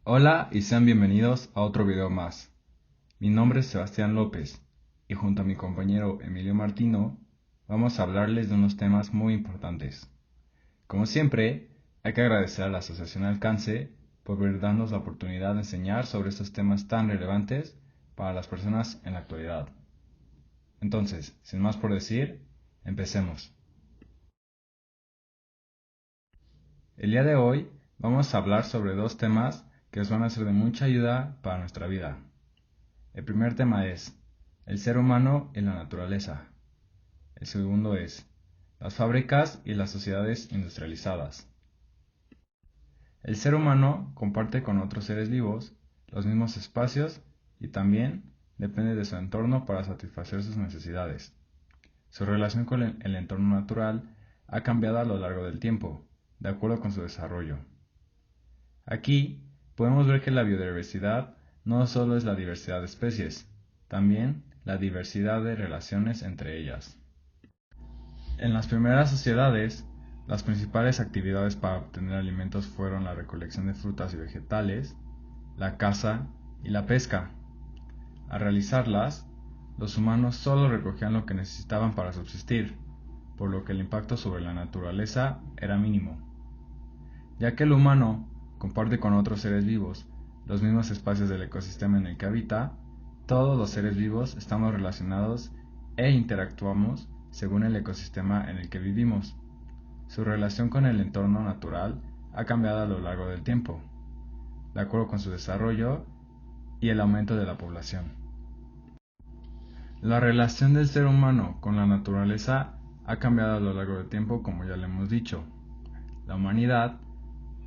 Hola y sean bienvenidos a otro video más. Mi nombre es Sebastián López y junto a mi compañero Emilio Martino vamos a hablarles de unos temas muy importantes. Como siempre, hay que agradecer a la Asociación Alcance por brindarnos la oportunidad de enseñar sobre estos temas tan relevantes para las personas en la actualidad. Entonces, sin más por decir, empecemos. El día de hoy vamos a hablar sobre dos temas que os van a ser de mucha ayuda para nuestra vida. El primer tema es el ser humano y la naturaleza. El segundo es las fábricas y las sociedades industrializadas. El ser humano comparte con otros seres vivos los mismos espacios y también depende de su entorno para satisfacer sus necesidades. Su relación con el entorno natural ha cambiado a lo largo del tiempo, de acuerdo con su desarrollo. Aquí podemos ver que la biodiversidad no solo es la diversidad de especies, también la diversidad de relaciones entre ellas. En las primeras sociedades, las principales actividades para obtener alimentos fueron la recolección de frutas y vegetales, la caza y la pesca. Al realizarlas, los humanos solo recogían lo que necesitaban para subsistir, por lo que el impacto sobre la naturaleza era mínimo. Ya que el humano comparte con otros seres vivos los mismos espacios del ecosistema en el que habita, todos los seres vivos estamos relacionados e interactuamos según el ecosistema en el que vivimos. Su relación con el entorno natural ha cambiado a lo largo del tiempo, de acuerdo con su desarrollo y el aumento de la población. La relación del ser humano con la naturaleza ha cambiado a lo largo del tiempo, como ya le hemos dicho. La humanidad,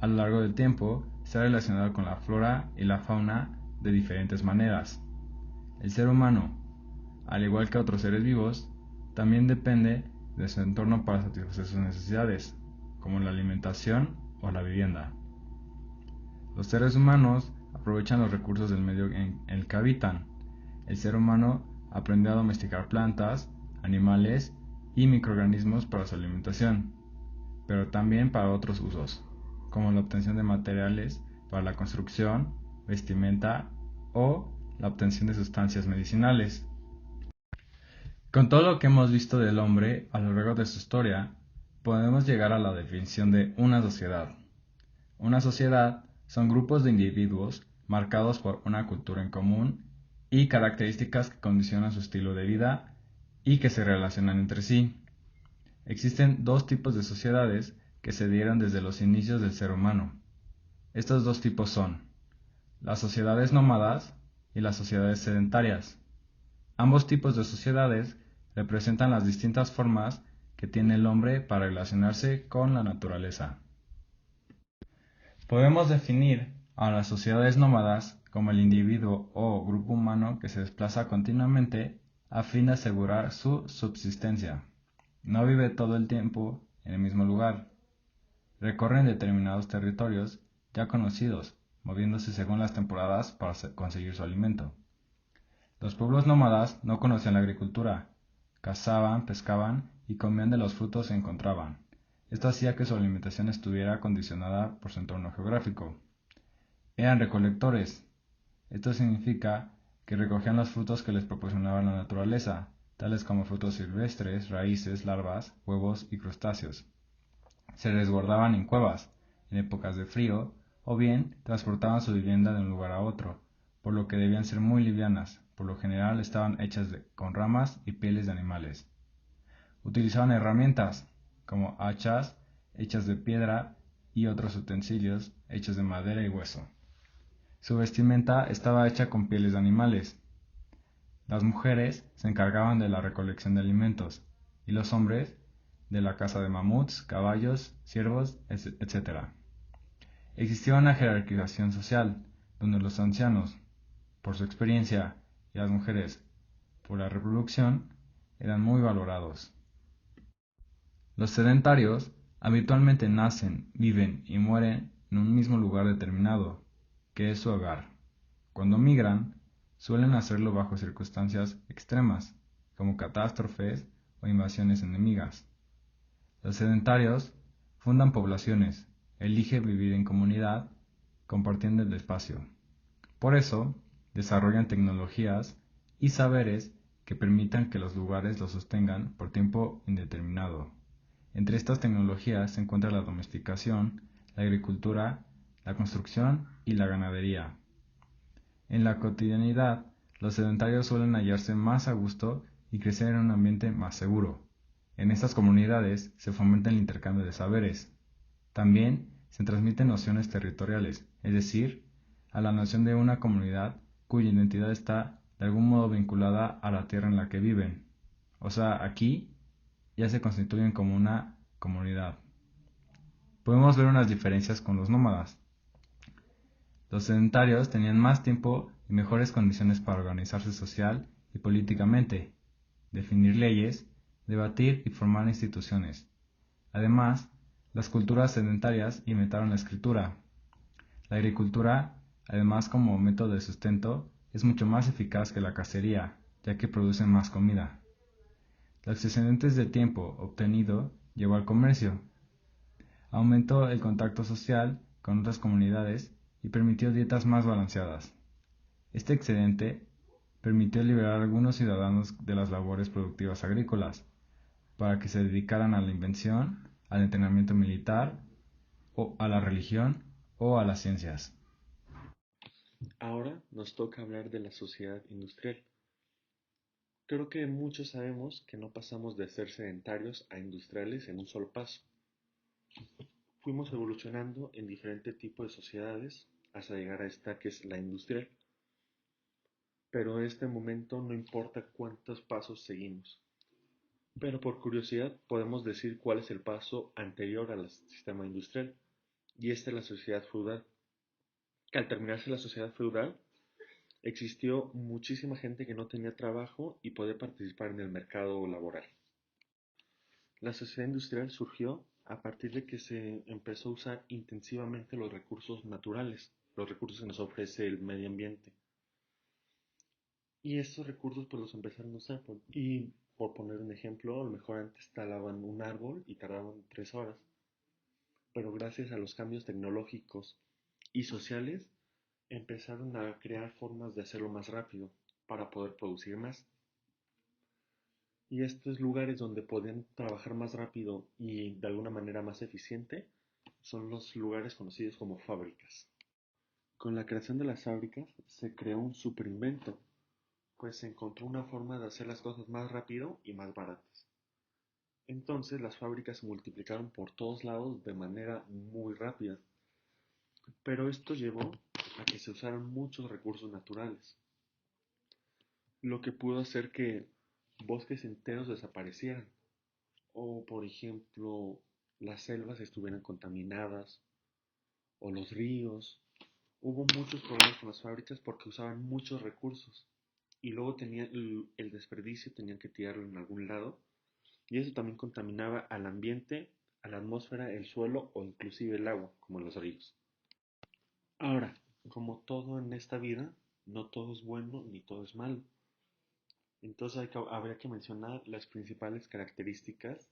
a lo largo del tiempo, se ha relacionado con la flora y la fauna de diferentes maneras. El ser humano, al igual que otros seres vivos, también depende de su entorno para satisfacer sus necesidades, como la alimentación o la vivienda. Los seres humanos aprovechan los recursos del medio en el que habitan. El ser humano aprendió a domesticar plantas, animales y microorganismos para su alimentación, pero también para otros usos, como la obtención de materiales para la construcción, vestimenta o la obtención de sustancias medicinales. Con todo lo que hemos visto del hombre a lo largo de su historia, podemos llegar a la definición de una sociedad. Una sociedad son grupos de individuos marcados por una cultura en común y características que condicionan su estilo de vida y que se relacionan entre sí. Existen dos tipos de sociedades que se dieron desde los inicios del ser humano. Estos dos tipos son las sociedades nómadas y las sociedades sedentarias. Ambos tipos de sociedades representan las distintas formas que tiene el hombre para relacionarse con la naturaleza. Podemos definir a las sociedades nómadas como el individuo o grupo humano que se desplaza continuamente a fin de asegurar su subsistencia. No vive todo el tiempo en el mismo lugar. Recorren determinados territorios ya conocidos, moviéndose según las temporadas para conseguir su alimento. Los pueblos nómadas no conocían la agricultura, cazaban, pescaban y comían de los frutos que encontraban. Esto hacía que su alimentación estuviera condicionada por su entorno geográfico. Eran recolectores. Esto significa que recogían los frutos que les proporcionaba la naturaleza, tales como frutos silvestres, raíces, larvas, huevos y crustáceos. Se resguardaban en cuevas, en épocas de frío, o bien transportaban su vivienda de un lugar a otro, por lo que debían ser muy livianas, por lo general estaban hechas con ramas y pieles de animales. Utilizaban herramientas, como hachas, hechas de piedra, y otros utensilios, hechos de madera y hueso. Su vestimenta estaba hecha con pieles de animales. Las mujeres se encargaban de la recolección de alimentos, y los hombres de la caza de mamuts, caballos, ciervos, etc. Existía una jerarquización social, donde los ancianos, por su experiencia, y las mujeres, por la reproducción, eran muy valorados. Los sedentarios habitualmente nacen, viven y mueren en un mismo lugar determinado, que es su hogar. Cuando migran, suelen hacerlo bajo circunstancias extremas, como catástrofes o invasiones enemigas. Los sedentarios fundan poblaciones, eligen vivir en comunidad compartiendo el espacio. Por eso, desarrollan tecnologías y saberes que permitan que los lugares los sostengan por tiempo indeterminado. Entre estas tecnologías se encuentra la domesticación, la agricultura, la construcción y la ganadería. En la cotidianidad, los sedentarios suelen hallarse más a gusto y crecer en un ambiente más seguro. En estas comunidades se fomenta el intercambio de saberes. También se transmiten nociones territoriales, es decir, a la noción de una comunidad cuya identidad está de algún modo vinculada a la tierra en la que viven. O sea, aquí ya se constituyen como una comunidad. Podemos ver unas diferencias con los nómadas. Los sedentarios tenían más tiempo y mejores condiciones para organizarse social y políticamente, definir leyes, debatir y formar instituciones. Además, las culturas sedentarias inventaron la escritura. La agricultura, además como método de sustento, es mucho más eficaz que la cacería, ya que produce más comida. Los excedentes de tiempo obtenido llevó al comercio, aumentó el contacto social con otras comunidades y permitió dietas más balanceadas. Este excedente permitió liberar a algunos ciudadanos de las labores productivas agrícolas, para que se dedicaran a la invención, al entrenamiento militar, o a la religión o a las ciencias. Ahora nos toca hablar de la sociedad industrial. Creo que muchos sabemos que no pasamos de ser sedentarios a industriales en un solo paso. Fuimos evolucionando en diferentes tipos de sociedades hasta llegar a esta que es la industrial. Pero en este momento no importa cuántos pasos seguimos. Pero por curiosidad podemos decir cuál es el paso anterior al sistema industrial. Y esta es la sociedad feudal. Que al terminarse la sociedad feudal, existió muchísima gente que no tenía trabajo y podía participar en el mercado laboral. La sociedad industrial surgió a partir de que se empezó a usar intensivamente los recursos naturales, los recursos que nos ofrece el medio ambiente. Y estos recursos pues los empezaron a usar. Y por poner un ejemplo, a lo mejor antes talaban un árbol y tardaban 3 horas. Pero gracias a los cambios tecnológicos y sociales, empezaron a crear formas de hacerlo más rápido para poder producir más. Y estos lugares donde podían trabajar más rápido y de alguna manera más eficiente son los lugares conocidos como fábricas. Con la creación de las fábricas se creó un superinvento, pues se encontró una forma de hacer las cosas más rápido y más baratas. Entonces las fábricas se multiplicaron por todos lados de manera muy rápida, pero esto llevó a que se usaran muchos recursos naturales, lo que pudo hacer que bosques enteros desaparecieran, o por ejemplo las selvas estuvieran contaminadas, o los ríos. Hubo muchos problemas con las fábricas porque usaban muchos recursos y luego tenían el desperdicio, tenían que tirarlo en algún lado y eso también contaminaba al ambiente, a la atmósfera, el suelo o inclusive el agua, como en los ríos. Ahora, como todo en esta vida, no todo es bueno ni todo es malo. Entonces habría que mencionar las principales características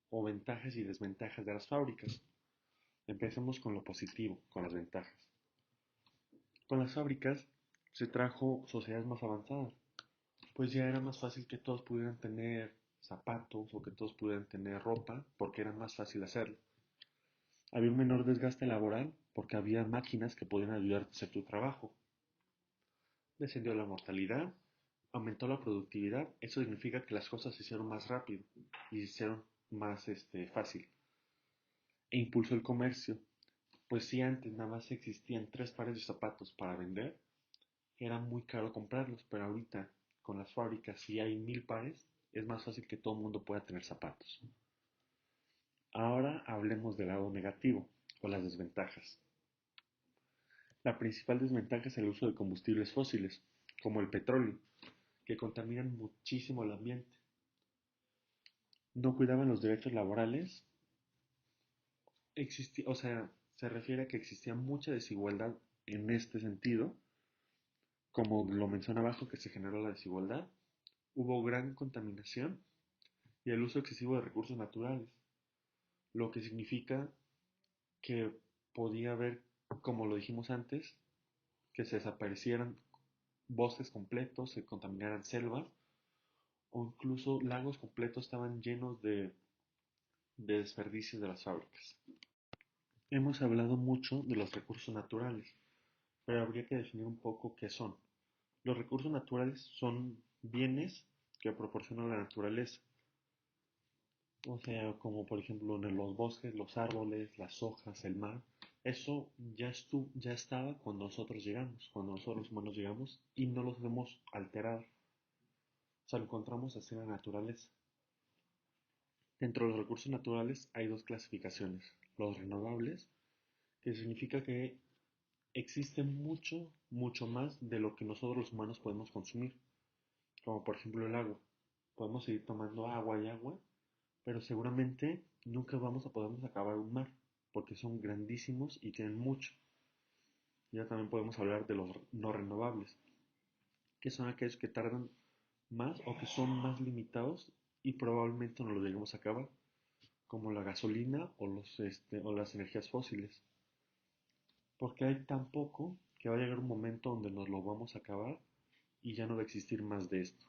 o ventajas y desventajas de las fábricas. Empecemos con lo positivo, con las ventajas. Con las fábricas se trajo sociedades más avanzadas, pues ya era más fácil que todos pudieran tener zapatos o que todos pudieran tener ropa porque era más fácil hacerlo. Había un menor desgaste laboral porque había máquinas que podían ayudarte a hacer tu trabajo. Descendió la mortalidad, aumentó la productividad, eso significa que las cosas se hicieron más rápido y se hicieron más fácil. E impulsó el comercio, pues si antes nada más existían 3 pares de zapatos para vender, era muy caro comprarlos, pero ahorita con las fábricas si hay 1000 pares, es más fácil que todo el mundo pueda tener zapatos. Ahora hablemos del lado negativo o las desventajas. La principal desventaja es el uso de combustibles fósiles, como el petróleo, que contaminan muchísimo el ambiente. No cuidaban los derechos laborales, o sea, se refiere a que existía mucha desigualdad en este sentido, como lo menciona abajo que se generó la desigualdad, hubo gran contaminación y el uso excesivo de recursos naturales, lo que significa que podía haber como lo dijimos antes, que se desaparecieran bosques completos, se contaminaran selvas o incluso lagos completos estaban llenos de desperdicios de las fábricas. Hemos hablado mucho de los recursos naturales, pero habría que definir un poco qué son. Los recursos naturales son bienes que proporciona la naturaleza, o sea, como por ejemplo en los bosques, los árboles, las hojas, el mar. Eso ya estaba cuando nosotros llegamos, cuando nosotros los humanos llegamos y no los hemos alterado. O sea, lo encontramos así en la naturaleza. Dentro de los recursos naturales hay dos clasificaciones. Los renovables, que significa que existe mucho, mucho más de lo que nosotros los humanos podemos consumir. Como por ejemplo el agua. Podemos seguir tomando agua y agua, pero seguramente nunca vamos a podernos acabar un mar, porque son grandísimos y tienen mucho. Ya también podemos hablar de los no renovables, que son aquellos que tardan más o que son más limitados y probablemente no los lleguemos a acabar, como la gasolina o las energías fósiles. Porque hay tan poco que va a llegar un momento donde nos lo vamos a acabar y ya no va a existir más de esto.